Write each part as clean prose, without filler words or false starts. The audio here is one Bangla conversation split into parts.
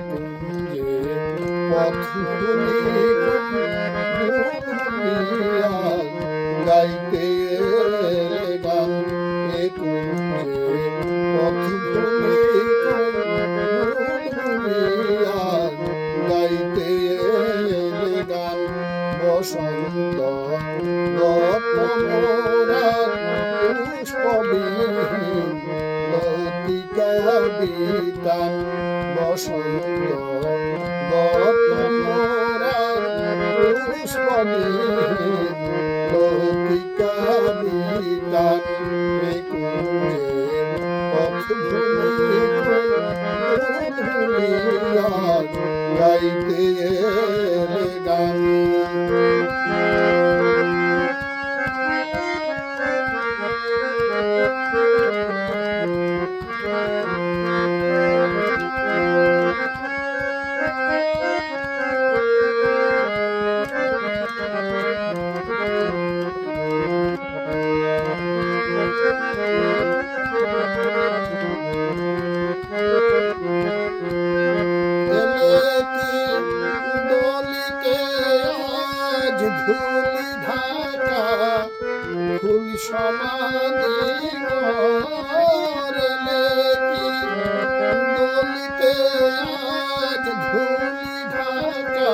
কুঞ্জে পথ ভুলিয়া গাইতে এলে গান এ কুঞ্জে পথ ভুলিয়া গাইতে এলে গান বসন্ত মোরা পুষ্পবিহীন লতিকা বিতান বসন্ত মোরা পুষ্পবিহীন লতিকা বিতান কুঞ্জে পথ ভুলিয়া গাইতে এলে গান ধুলি ঢাকা ফুল সমাধি দলিতে আজ ধুলি ঢাকা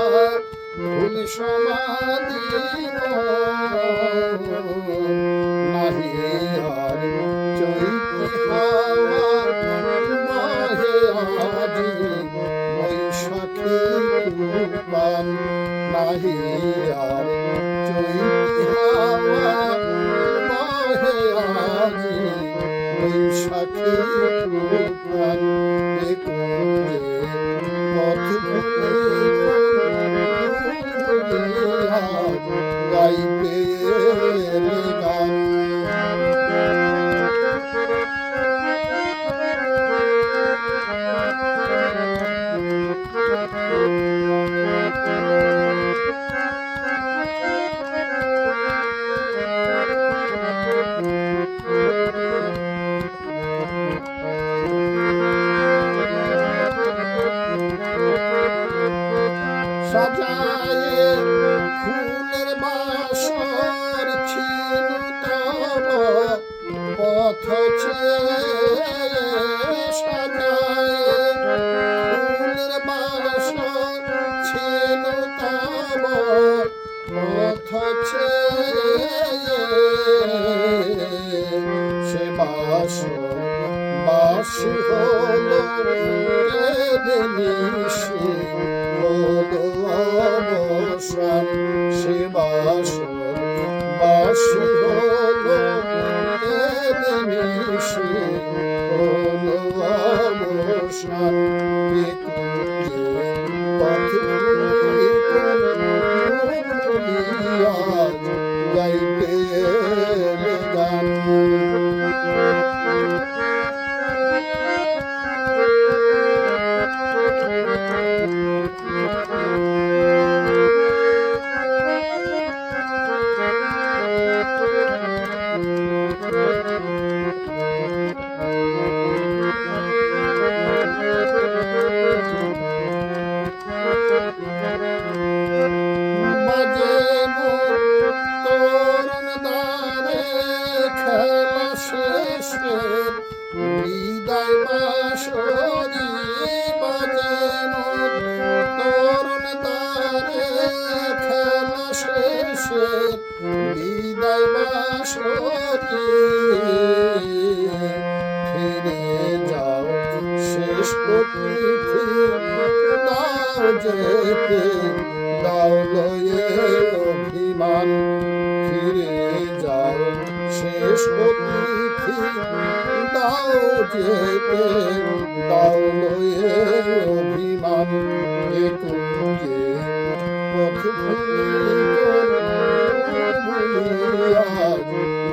ফুল সমাধি নাহি আর চৈতি হাওয়া বহে আজি বৈশাখী রূপান নাহি আর চৈতি হাওয়া বহে আজি বৈশাখী রূপান এ কুঞ্জে পথ ভুলিয়া গাইতে এলে গান সাজায়ে ফুলের বাসর ছিল তব পথ সাজায়ে ফুলের বাসর ছিল তব পথ সে বাসর বাসি হলো নিশি হলো অবসান সে বাসর বাসি হলো নিশি হলো অবসান এ কুঞ্জে পথ ভুলিয়া গাইতে এলে গান বাজে মোর তরুণ দ্বারে খেলা শেষে বিদায় বাঁশরি বাজে মোর তরুণ দ্বারে খেলা শেষে বিদায় বাঁশরি ফিরে যাও শেষ প্রকৃতি দাও যেতে দাও লয়ে অভিমান ফিরে যাও শেষ অতিথি দাও যেতে দাও লয়ে অভিমান এ কুঞ্জে পথ ভুলিয়া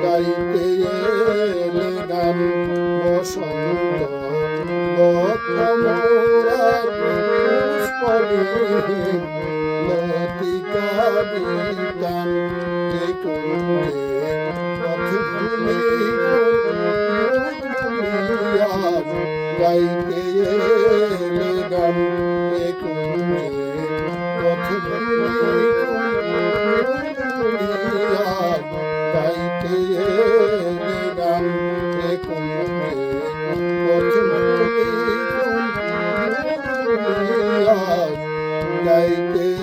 গাইতে এলে গান বসন্ত মোরা পুষ্পবিহীন লতিকা বিতান এ কুঞ্জে পথ ভুলিয়া গাইতে এলে গান গাইতে